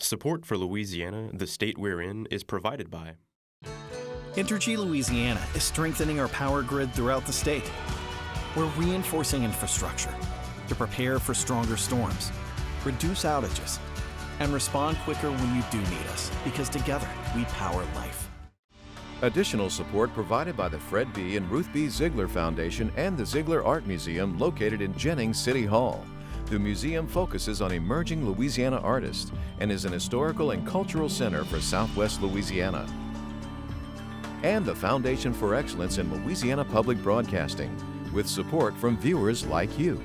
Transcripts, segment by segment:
Support for Louisiana, the state we're in, is provided by Entergy Louisiana is strengthening our power grid throughout the state. We're reinforcing infrastructure to prepare for stronger storms, reduce outages, and respond quicker when you do need us, because together we power life. Additional support provided by the Fred B. and Ruth B. Ziegler Foundation and the Ziegler Art Museum located in Jennings City Hall. The museum focuses on emerging Louisiana artists and is an historical and cultural center for Southwest Louisiana. And the Foundation for Excellence in Louisiana Public Broadcasting, with support from viewers like you.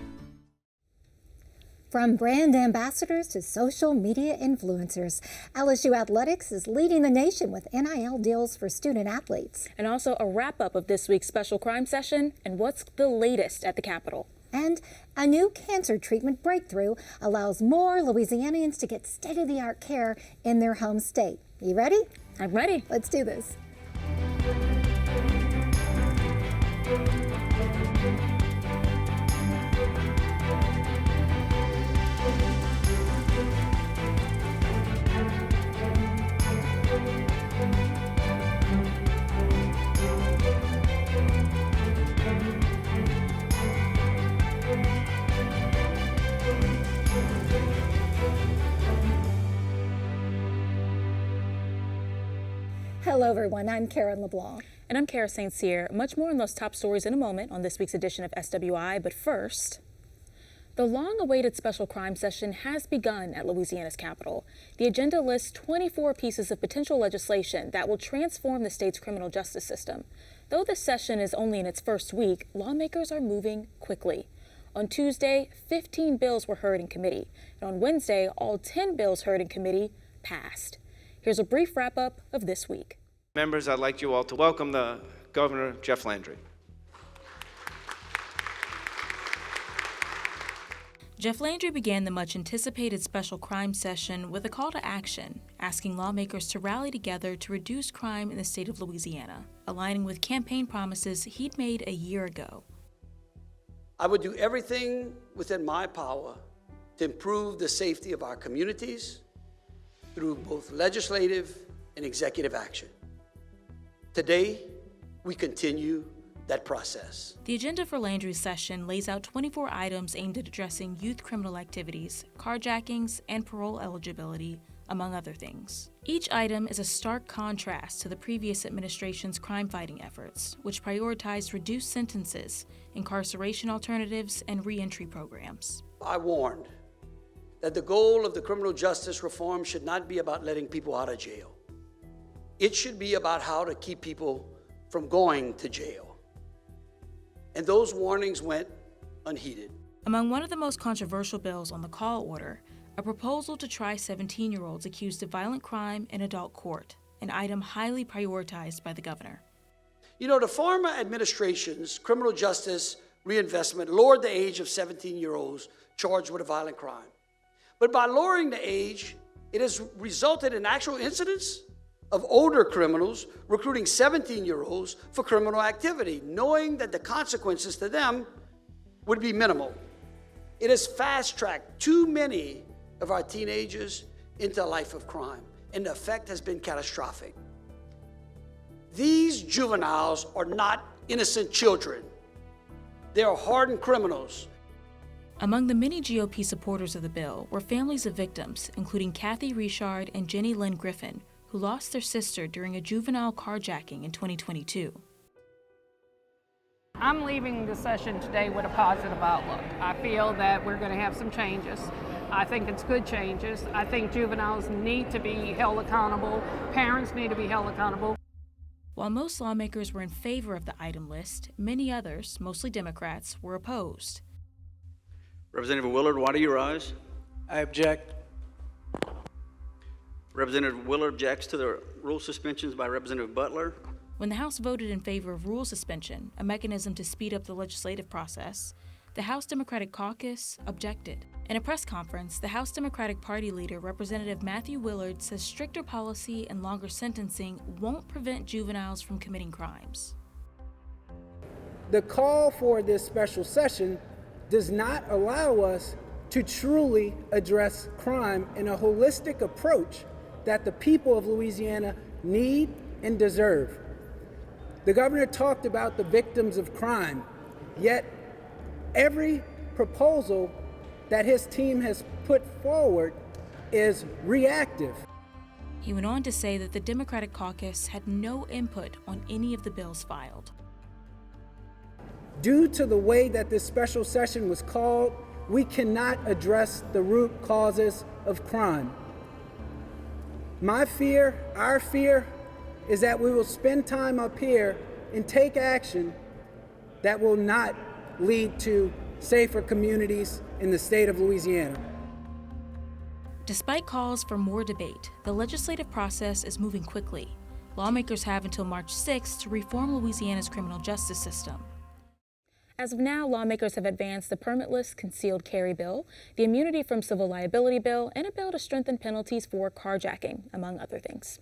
From brand ambassadors to social media influencers, LSU Athletics is leading the nation with NIL deals for student athletes. And also a wrap-up of this week's special crime session and what's the latest at the Capitol. And a new cancer treatment breakthrough allows more Louisianians to get state-of-the-art care in their home state. You ready? I'm ready. Let's do this. Hello, everyone. I'm Karen LeBlanc. And I'm Kara St. Cyr. Much more on those top stories in a moment on this week's edition of SWI. But first, the long-awaited special crime session has begun at Louisiana's Capitol. The agenda lists 24 pieces of potential legislation that will transform the state's criminal justice system. Though this session is only in its first week, lawmakers are moving quickly. On Tuesday, 15 bills were heard in committee. And on Wednesday, all 10 bills heard in committee passed. Here's a brief wrap-up of this week. Members, I'd like you all to welcome the Governor, Jeff Landry. Jeff Landry began the much-anticipated special crime session with a call to action, asking lawmakers to rally together to reduce crime in the state of Louisiana, aligning with campaign promises he'd made a year ago. I would do everything within my power to improve the safety of our communities through both legislative and executive action. Today, we continue that process. The agenda for Landry's session lays out 24 items aimed at addressing youth criminal activities, carjackings, and parole eligibility, among other things. Each item is a stark contrast to the previous administration's crime-fighting efforts, which prioritized reduced sentences, incarceration alternatives, and reentry programs. I warned that the goal of the criminal justice reform should not be about letting people out of jail. It should be about how to keep people from going to jail. And those warnings went unheeded. Among one of the most controversial bills on the call order, a proposal to try 17-year-olds accused of violent crime in adult court, an item highly prioritized by the governor. You know, the former administration's criminal justice reinvestment lowered the age of 17-year-olds charged with a violent crime. But by lowering the age, it has resulted in actual incidents of older criminals recruiting 17-year-olds for criminal activity, knowing that the consequences to them would be minimal. It has fast-tracked too many of our teenagers into a life of crime, and the effect has been catastrophic. These juveniles are not innocent children. They are hardened criminals. Among the many GOP supporters of the bill were families of victims, including Kathy Richard and Jenny Lynn Griffin, who lost their sister during a juvenile carjacking in 2022. I'm leaving the session today with a positive outlook. I feel that we're going to have some changes. I think it's good changes. I think juveniles need to be held accountable. Parents need to be held accountable. While most lawmakers were in favor of the item list, many others, mostly Democrats, were opposed. Representative Willard, why do you rise? I object. Representative Willard objects to the rule suspensions by Representative Butler. When the House voted in favor of rule suspension, a mechanism to speed up the legislative process, the House Democratic Caucus objected. In a press conference, the House Democratic Party leader, Representative Matthew Willard, says stricter policy and longer sentencing won't prevent juveniles from committing crimes. The call for this special session does not allow us to truly address crime in a holistic approach that the people of Louisiana need and deserve. The governor talked about the victims of crime, yet every proposal that his team has put forward is reactive. He went on to say that the Democratic caucus had no input on any of the bills filed. Due to the way that this special session was called, we cannot address the root causes of crime. My fear, our fear, is that we will spend time up here and take action that will not lead to safer communities in the state of Louisiana. Despite calls for more debate, the legislative process is moving quickly. Lawmakers have until March 6th to reform Louisiana's criminal justice system. As of now, lawmakers have advanced the permitless concealed carry bill, the immunity from civil liability bill, and a bill to strengthen penalties for carjacking, among other things.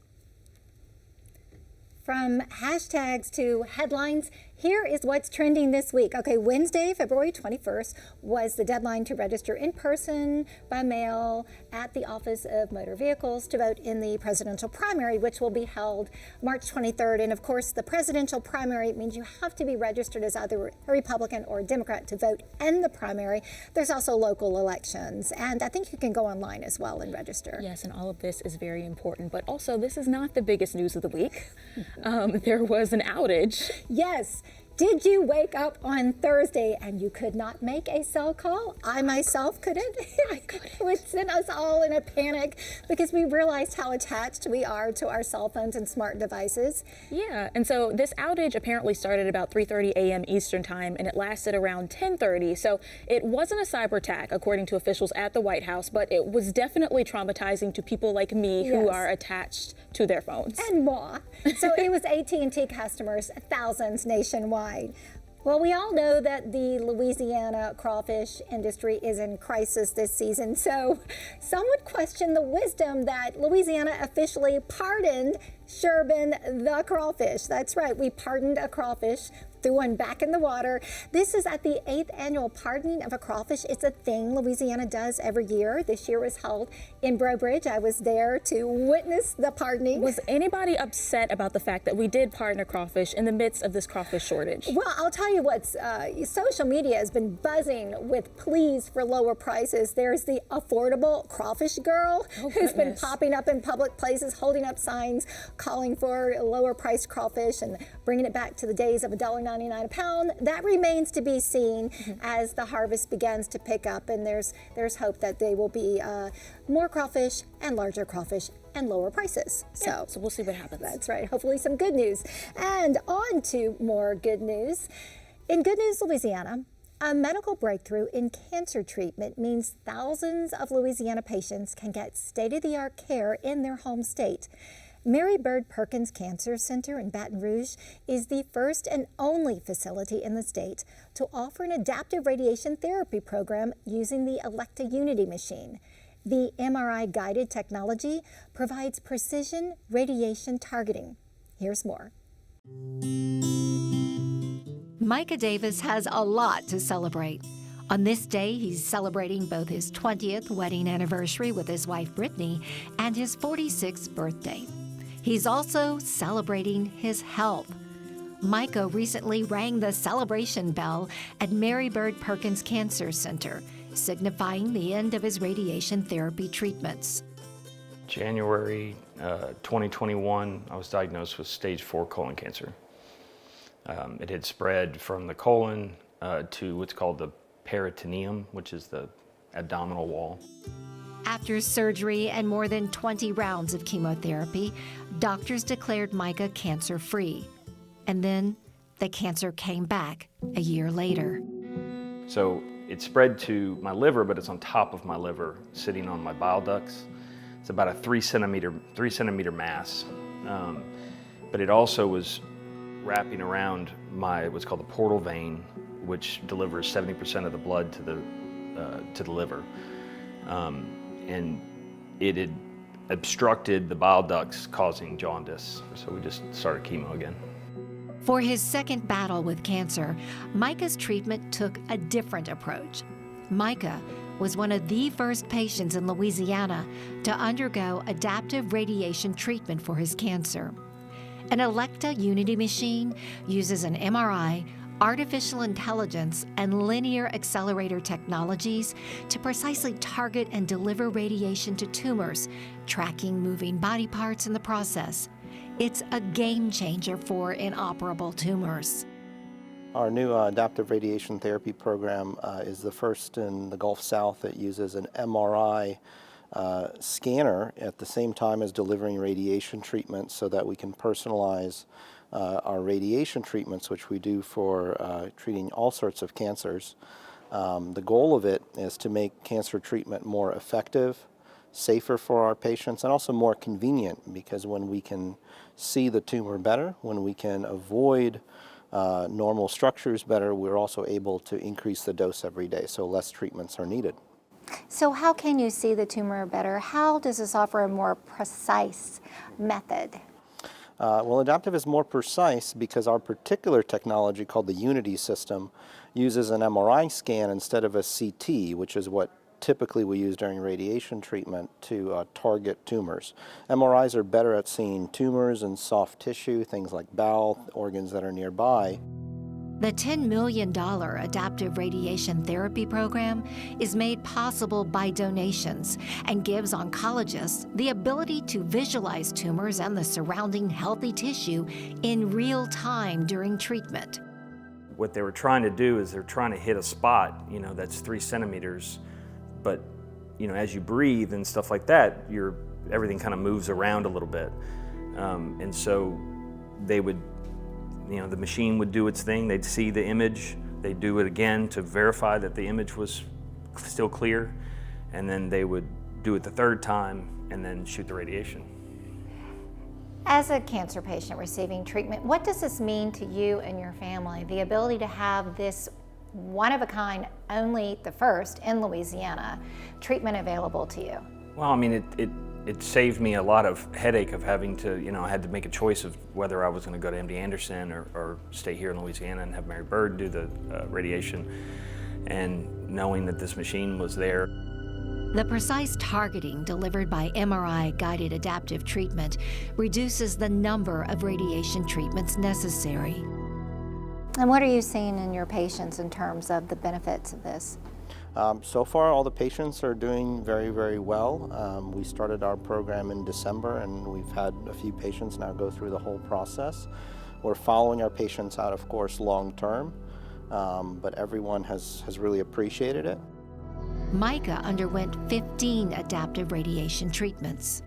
From hashtags to headlines, here is what's trending this week. Okay, Wednesday, February 21st was the deadline to register in person, by mail, at the Office of Motor Vehicles to vote in the presidential primary, which will be held March 23rd. And of course, the presidential primary means you have to be registered as either a Republican or a Democrat to vote in the primary. There's also local elections, and I think you can go online as well and register. Yes, and all of this is very important, but also this is not the biggest news of the week. There was an outage. Yes. Did you wake up on Thursday and you could not make a cell call? I myself couldn't. It sent us all in a panic because we realized how attached we are to our cell phones and smart devices. Yeah, and so this outage apparently started about 3:30 a.m. Eastern time and it lasted around 10:30. So it wasn't a cyber attack, according to officials at the White House, but it was definitely traumatizing to people like me who are attached to their phones. And moi. So it was AT&T customers, thousands nationwide. Well, we all know that the Louisiana crawfish industry is in crisis this season, so some would question the wisdom that Louisiana officially pardoned Sherbin the crawfish. That's right, we pardoned a crawfish, threw one back in the water. This is at the 8th annual pardoning of a crawfish. It's a thing Louisiana does every year. This year was held in Breaux Bridge. I was there to witness the pardoning. Was anybody upset about the fact that we did pardon a crawfish in the midst of this crawfish shortage? Well, I'll tell you what, social media has been buzzing with pleas for lower prices. There's the affordable crawfish girl who's been popping up in public places, holding up signs, calling for lower priced crawfish and bringing it back to the days of $1.99 a pound. That remains to be seen as the harvest begins to pick up, and there's hope that they will be more crawfish and larger crawfish and lower prices. So we'll see what happens. That's right. Hopefully some good news. And on to more good news. In Good News, Louisiana, a medical breakthrough in cancer treatment means thousands of Louisiana patients can get state-of-the-art care in their home state. Mary Bird Perkins Cancer Center in Baton Rouge is the first and only facility in the state to offer an adaptive radiation therapy program using the Electa Unity machine. The MRI-guided technology provides precision radiation targeting. Here's more. Micah Davis has a lot to celebrate. On this day, he's celebrating both his 20th wedding anniversary with his wife Brittany and his 46th birthday. He's also celebrating his health. Micah recently rang the celebration bell at Mary Bird Perkins Cancer Center, signifying the end of his radiation therapy treatments. January 2021, I was diagnosed with stage 4 colon cancer. It had spread from the colon to what's called the peritoneum, which is the abdominal wall. After surgery and more than 20 rounds of chemotherapy, doctors declared Micah cancer-free. And then the cancer came back a year later. So it spread to my liver, but it's on top of my liver, sitting on my bile ducts. It's about a 3 centimeter mass. But it also was wrapping around what's called the portal vein, which delivers 70% of the blood to the liver. And it had obstructed the bile ducts, causing jaundice. So we just started chemo again. For his second battle with cancer, Micah's treatment took a different approach. Micah was one of the first patients in Louisiana to undergo adaptive radiation treatment for his cancer. An Electa Unity machine uses an MRI, artificial intelligence, and linear accelerator technologies to precisely target and deliver radiation to tumors, tracking moving body parts in the process. It's a game changer for inoperable tumors. Our new adaptive radiation therapy program is the first in the Gulf South that uses an MRI scanner at the same time as delivering radiation treatment so that we can personalize our radiation treatments, which we do for treating all sorts of cancers. The goal of it is to make cancer treatment more effective, safer for our patients, and also more convenient, because when we can see the tumor better, when we can avoid normal structures better, we're also able to increase the dose every day, so less treatments are needed. So how can you see the tumor better? How does this offer a more precise method? Well, adaptive is more precise because our particular technology, called the Unity system, uses an MRI scan instead of a CT, which is what typically we use during radiation treatment to target tumors. MRIs are better at seeing tumors and soft tissue, things like bowel organs that are nearby. The $10 million adaptive radiation therapy program is made possible by donations and gives oncologists the ability to visualize tumors and the surrounding healthy tissue in real time during treatment. What they were trying to do is they're trying to hit a spot, that's 3 centimeters, but as you breathe and stuff like that, everything kind of moves around a little bit. And so they would, the machine would do its thing. They'd see the image. They'd do it again to verify that the image was still clear. And then they would do it the third time and then shoot the radiation. As a cancer patient receiving treatment, what does this mean to you and your family? The ability to have this one-of-a-kind, only the first in Louisiana, treatment available to you? Well, I mean, it saved me a lot of headache of having to, I had to make a choice of whether I was going to go to MD Anderson or stay here in Louisiana and have Mary Bird do the radiation, and knowing that this machine was there. The precise targeting delivered by MRI-guided adaptive treatment reduces the number of radiation treatments necessary. And what are you seeing in your patients in terms of the benefits of this? So far, all the patients are doing very, very well. We started our program in December, and we've had a few patients now go through the whole process. We're following our patients out, of course, long term, but everyone has really appreciated it. Micah underwent 15 adaptive radiation treatments.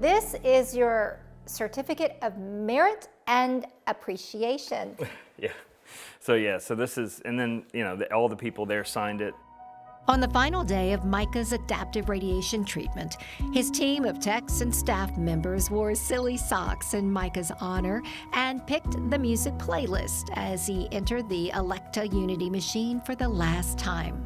This is your certificate of merit and appreciation. Yeah. So this is, and then, all the people there signed it. On the final day of Micah's adaptive radiation treatment, his team of techs and staff members wore silly socks in Micah's honor and picked the music playlist as he entered the Electa Unity machine for the last time.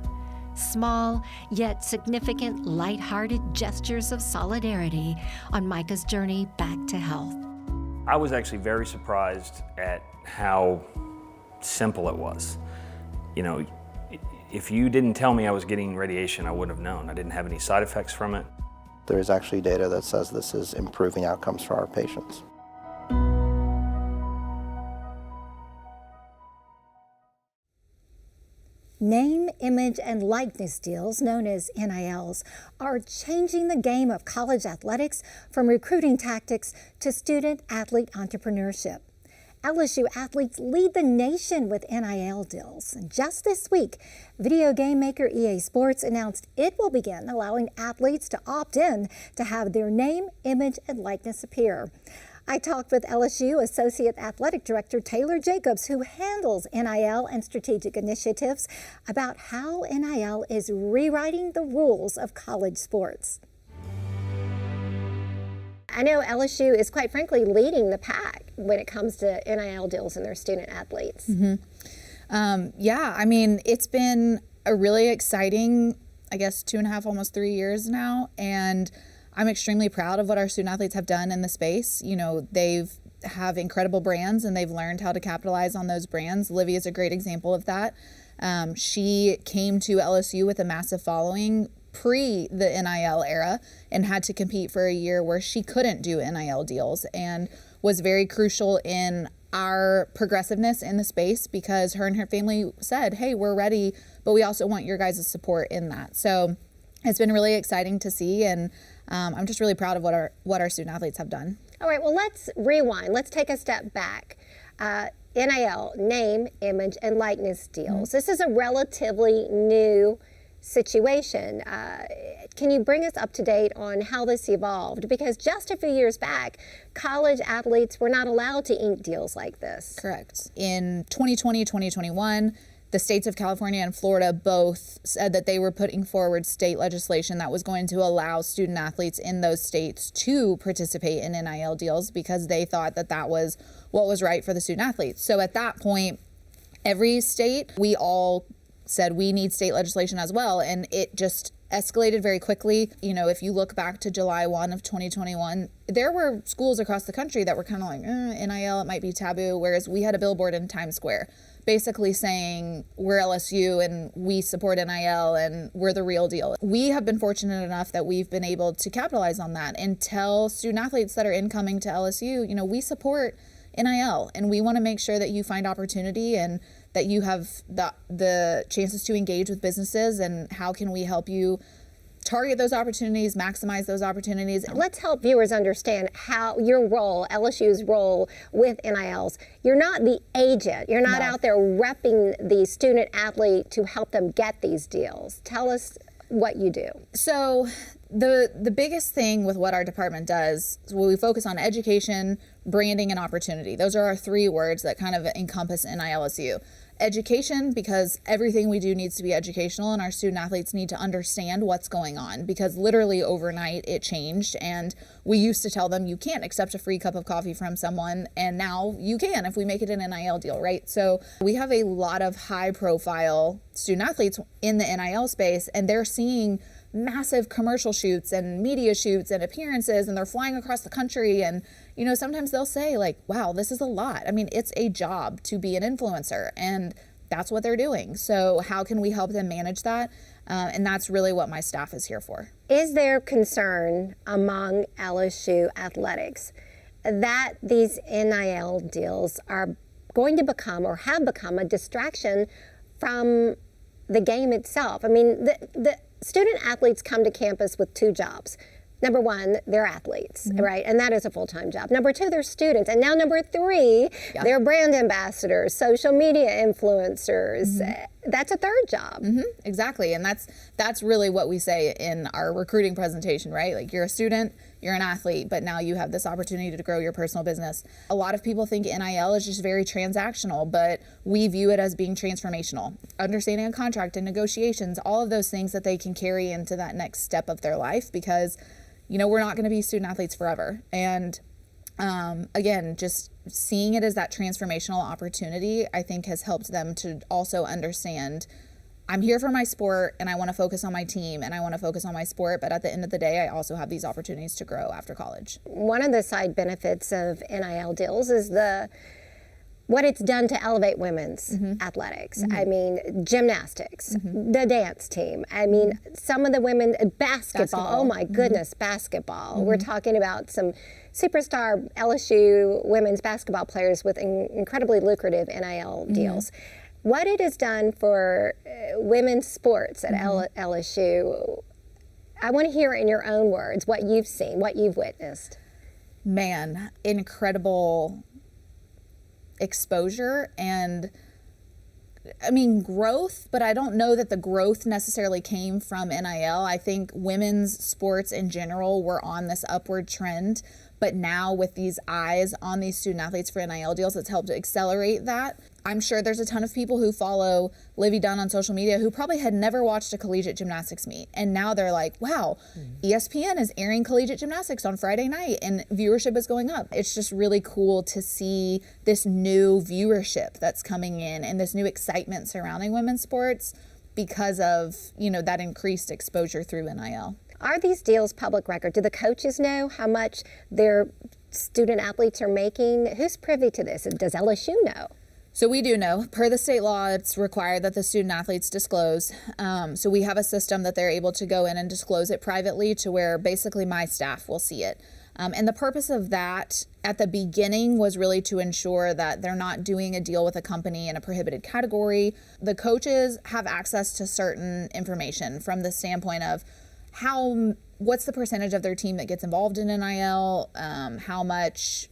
Small, yet significant, lighthearted gestures of solidarity on Micah's journey back to health. I was actually very surprised at how simple it was. If you didn't tell me I was getting radiation, I wouldn't have known. I didn't have any side effects from it. There is actually data that says this is improving outcomes for our patients. Name, image, and likeness deals, known as NILs, are changing the game of college athletics, from recruiting tactics to student-athlete entrepreneurship. LSU athletes lead the nation with NIL deals. And just this week, video game maker EA Sports announced it will begin allowing athletes to opt in to have their name, image, and likeness appear. I talked with LSU Associate Athletic Director Taylor Jacobs, who handles NIL and strategic initiatives, about how NIL is rewriting the rules of college sports. I know LSU is, quite frankly, leading the pack when it comes to NIL deals and their student athletes. Yeah, I mean, it's been a really exciting, 2.5, almost 3 years now, and I'm extremely proud of what our student athletes have done in the space. They've have incredible brands, and they've learned how to capitalize on those brands. Livy is a great example of that. She came to LSU with a massive following pre the NIL era and had to compete for a year where she couldn't do NIL deals, and was very crucial in our progressiveness in the space because her and her family said, hey, we're ready, but we also want your guys' support in that. So it's been really exciting to see, and I'm just really proud of what our student athletes have done. All right, well, let's rewind. Let's take a step back. NIL, name, image, and likeness deals. This is a relatively new situation. Can you bring us up to date on how this evolved? Because just a few years back, college athletes were not allowed to ink deals like this. Correct. In 2020, 2021, the states of California and Florida both said that they were putting forward state legislation that was going to allow student athletes in those states to participate in NIL deals because they thought that that was what was right for the student athletes. So at that point, every state, we all said we need state legislation as well, and it just escalated very quickly. You know, if you look back to July 1 of 2021, there were schools across the country that were kind of like, NIL, it might be taboo, whereas we had a billboard in Times Square basically saying we're LSU and we support NIL and we're the real deal. We have been fortunate enough that we've been able to capitalize on that and tell student athletes that are incoming to LSU, you know, we support NIL and we want to make sure that you find opportunity and that you have the chances to engage with businesses, and how can we help you target those opportunities, maximize those opportunities. Let's help viewers understand how your role, LSU's role with NILs. You're not the agent. You're not out there repping the student athlete to help them get these deals. Tell us what you do. So the biggest thing with what our department does is we focus on education, branding, and opportunity. Those are our three words that kind of encompass NILSU. Education, because everything we do needs to be educational, and our student athletes need to understand what's going on, because literally overnight it changed, and we used to tell them you can't accept a free cup of coffee from someone, and now you can if we make it an NIL deal, right? So we have a lot of high profile student athletes in the NIL space, and they're seeing massive commercial shoots and media shoots and appearances, and they're flying across the country, and you know, sometimes they'll say like, wow, this is a lot. I mean, it's a job to be an influencer, and that's what they're doing. So how can we help them manage that? And that's really what my staff is here for. Is there concern among LSU athletics that these NIL deals are going to become or have become a distraction from the game itself? I mean, the student athletes come to campus with two jobs. Number one, they're athletes, right? And that is a full-time job. Number two, they're students. And now number three, they're brand ambassadors, social media influencers. That's a third job. Exactly. And that's really what we say in our recruiting presentation, right? Like, you're a student, you're an athlete, but now you have this opportunity to grow your personal business. A lot of people think NIL is just very transactional, but we view it as being transformational. Understanding a contract and negotiations, all of those things that they can carry into that next step of their life, because you know, we're not going to be student athletes forever. And again, just seeing it as that transformational opportunity, I think has helped them to also understand, I'm here for my sport and I want to focus on my team and I want to focus on my sport, but at the end of the day, I also have these opportunities to grow after college. One of the side benefits of NIL deals is what it's done to elevate women's athletics. I mean, gymnastics, the dance team. I mean, some of the women, basketball. Oh my goodness, basketball. We're talking about some superstar LSU women's basketball players with incredibly lucrative NIL deals. What it has done for women's sports at LSU, I want to hear in your own words what you've seen, what you've witnessed. Man, incredible exposure and I mean growth, but I don't know that the growth necessarily came from NIL. I think women's sports in general were on this upward trend, but now with these eyes on these student athletes for NIL deals, it's helped to accelerate that. I'm sure there's a ton of people who follow Livy Dunn on social media who probably had never watched a collegiate gymnastics meet. And now they're like, wow, ESPN is airing collegiate gymnastics on Friday night and viewership is going up. It's just really cool to see this new viewership that's coming in and this new excitement surrounding women's sports because of, you know, that increased exposure through NIL. Are these deals public record? Do the coaches know how much their student athletes are making? Who's privy to this? Does LSU know? So we do know, per the state law, it's required that the student athletes disclose. So we have a system that they're able to go in and disclose it privately to where basically my staff will see it. And the purpose of that at the beginning was really to ensure that they're not doing a deal with a company in a prohibited category. The coaches have access to certain information from the standpoint of what's the percentage of their team that gets involved in NIL, how much,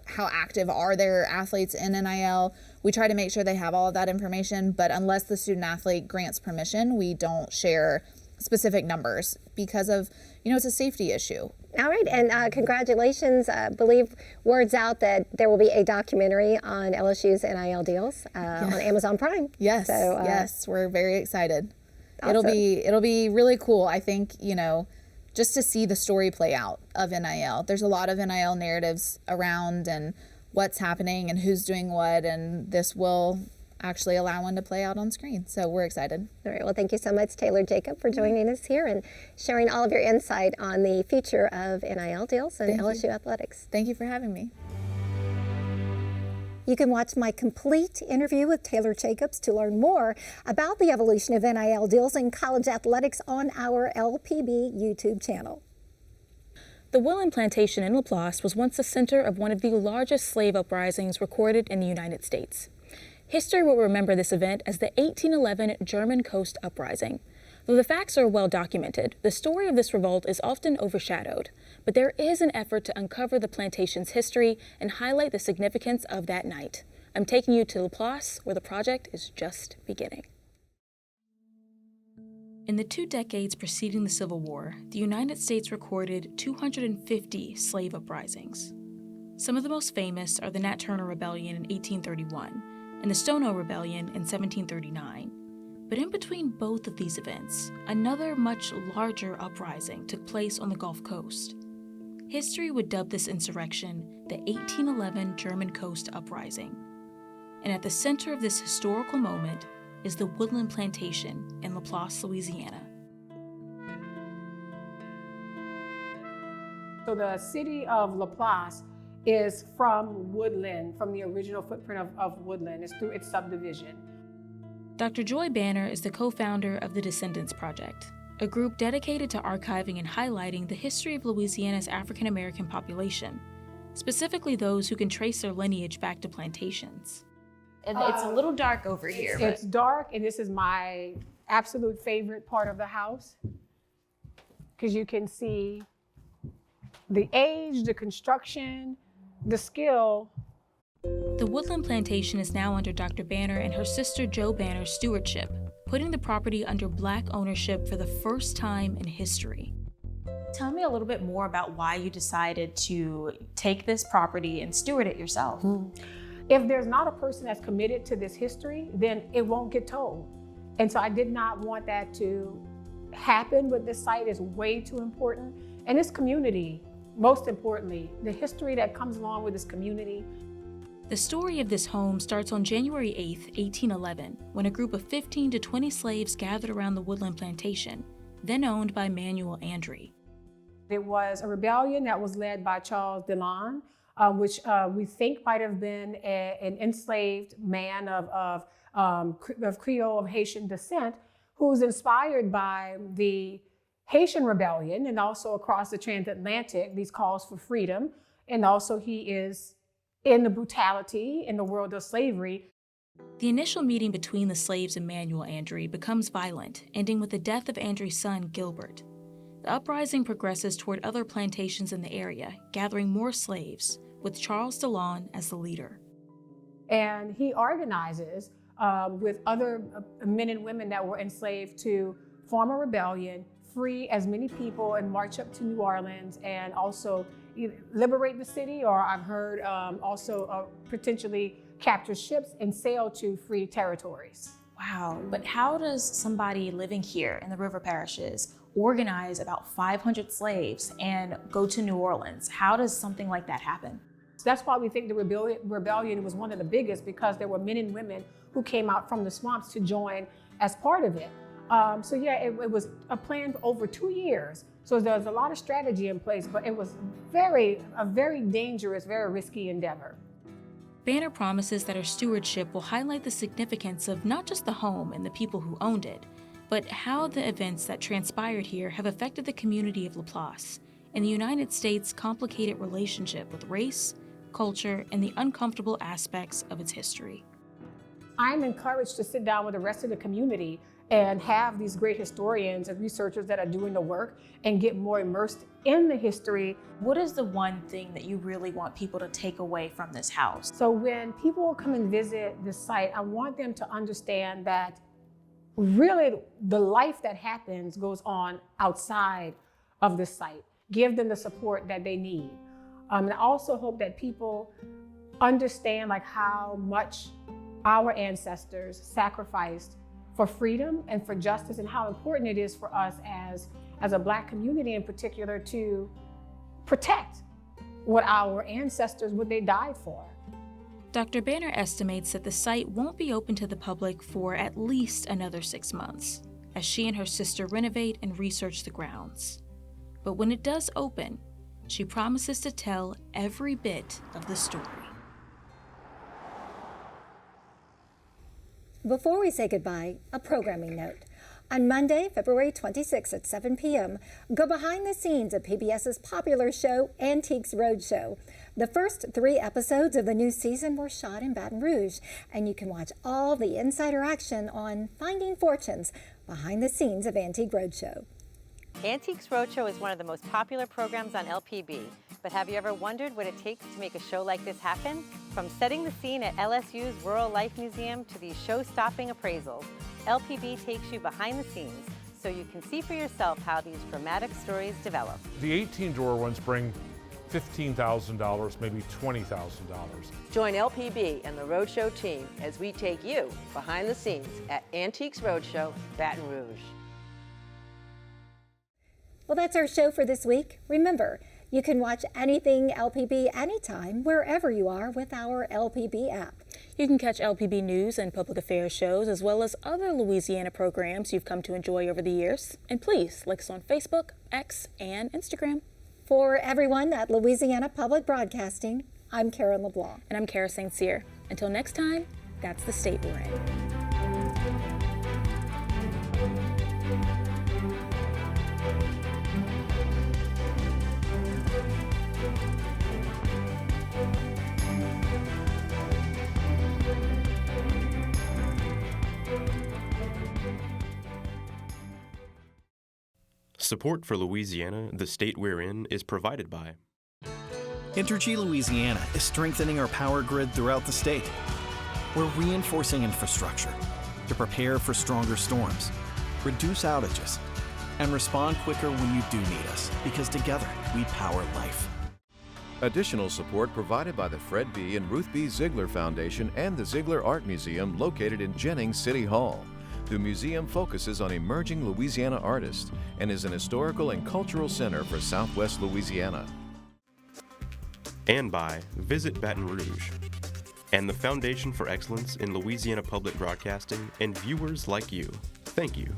how active are their athletes in NIL. We try to make sure they have all of that information, but unless the student athlete grants permission, we don't share specific numbers because of, it's a safety issue. All right, and congratulations. I believe word's out that there will be a documentary on LSU's NIL deals on Amazon Prime. Yes, so, yes, we're very excited. Awesome. It'll be really cool. I think, just to see the story play out of NIL. There's a lot of NIL narratives around and what's happening and who's doing what, and this will actually allow one to play out on screen. So we're excited. All right, well, thank you so much, Taylor Jacob, for joining us here and sharing all of your insight on the future of NIL deals and LSU athletics. Thank you for having me. You can watch my complete interview with Taylor Jacobs to learn more about the evolution of NIL deals in college athletics on our LPB YouTube channel. The Woodland Plantation in Laplace was once the center of one of the largest slave uprisings recorded in the United States. History will remember this event as the 1811 German Coast Uprising. Though the facts are well documented, the story of this revolt is often overshadowed. But there is an effort to uncover the plantation's history and highlight the significance of that night. I'm taking you to Laplace, where the project is just beginning. In the 2 decades preceding the Civil War, the United States recorded 250 slave uprisings. Some of the most famous are the Nat Turner Rebellion in 1831 and the Stono Rebellion in 1739. But in between both of these events, another much larger uprising took place on the Gulf Coast. History would dub this insurrection the 1811 German Coast Uprising. And at the center of this historical moment is the Woodland Plantation in Laplace, Louisiana. So the city of Laplace is from Woodland, from the original footprint of Woodland. It's through its subdivision. Dr. Joy Banner is the co-founder of the Descendants Project, a group dedicated to archiving and highlighting the history of Louisiana's African American population, specifically those who can trace their lineage back to plantations. It's a little dark over here. It's dark, and this is my absolute favorite part of the house, because you can see the age, the construction, the skill. The Woodland Plantation is now under Dr. Banner and her sister Jo Banner's stewardship, putting the property under Black ownership for the first time in history. Tell me a little bit more about why you decided to take this property and steward it yourself. If there's not a person that's committed to this history, then it won't get told. And so I did not want that to happen, but this site is way too important. And this community, most importantly, the history that comes along with this community. The story of this home starts on January 8, 1811, when a group of 15 to 20 slaves gathered around the Woodland Plantation, then owned by Manuel Andre. It was a rebellion that was led by Charles Deslondes, which we think might have been an enslaved man of Creole, of Haitian descent, who was inspired by the Haitian rebellion and also across the transatlantic, these calls for freedom. And also he is in the brutality in the world of slavery. The initial meeting between the slaves and Manuel Andre becomes violent, ending with the death of Andre's son, Gilbert. The uprising progresses toward other plantations in the area, gathering more slaves, with Charles Deslondes as the leader. And he organizes with other men and women that were enslaved to form a rebellion, free as many people, and march up to New Orleans and also either liberate the city, or I've heard also potentially capture ships and sail to free territories. Wow, but how does somebody living here in the river parishes organize about 500 slaves and go to New Orleans? How does something like that happen? So that's why we think the rebellion was one of the biggest, because there were men and women who came out from the swamps to join as part of it. So yeah, it was a plan for over 2 years. So there's a lot of strategy in place, but it was a very dangerous, very risky endeavor. Banner promises that her stewardship will highlight the significance of not just the home and the people who owned it, but how the events that transpired here have affected the community of Laplace and the United States' complicated relationship with race, culture, and the uncomfortable aspects of its history. I'm encouraged to sit down with the rest of the community and have these great historians and researchers that are doing the work and get more immersed in the history. What is the one thing that you really want people to take away from this house? So when people come and visit this site, I want them to understand that really the life that happens goes on outside of this site. Give them the support that they need. And I also hope that people understand how much our ancestors sacrificed for freedom and for justice, and how important it is for us as a Black community in particular to protect what our ancestors, what they died for. Dr. Banner estimates that the site won't be open to the public for at least another 6 months, as she and her sister renovate and research the grounds. But when it does open, she promises to tell every bit of the story. Before we say goodbye, a programming note. On Monday, February 26th at 7 p.m., go behind the scenes of PBS's popular show, Antiques Roadshow. The first 3 episodes of the new season were shot in Baton Rouge, and you can watch all the insider action on Finding Fortunes behind the scenes of Antique Roadshow. Antiques Roadshow is one of the most popular programs on LPB, but have you ever wondered what it takes to make a show like this happen? From setting the scene at LSU's Rural Life Museum to these show-stopping appraisals, LPB takes you behind the scenes so you can see for yourself how these dramatic stories develop. The 18-drawer ones bring $15,000, maybe $20,000. Join LPB and the Roadshow team as we take you behind the scenes at Antiques Roadshow, Baton Rouge. Well, that's our show for this week. Remember, you can watch anything LPB anytime, wherever you are, with our LPB app. You can catch LPB news and public affairs shows, as well as other Louisiana programs you've come to enjoy over the years. And please like us on Facebook, X, and Instagram. For everyone at Louisiana Public Broadcasting, I'm Karen LeBlanc. And I'm Kara St. Cyr. Until next time, that's the state we're in. Support for Louisiana, the state we're in, is provided by Entergy Louisiana is strengthening our power grid throughout the state. We're reinforcing infrastructure to prepare for stronger storms, reduce outages, and respond quicker when you do need us, because together we power life. Additional support provided by the Fred B. and Ruth B. Ziegler Foundation and the Ziegler Art Museum located in Jennings City Hall. The museum focuses on emerging Louisiana artists and is an historical and cultural center for Southwest Louisiana. And by Visit Baton Rouge and the Foundation for Excellence in Louisiana Public Broadcasting and viewers like you. Thank you.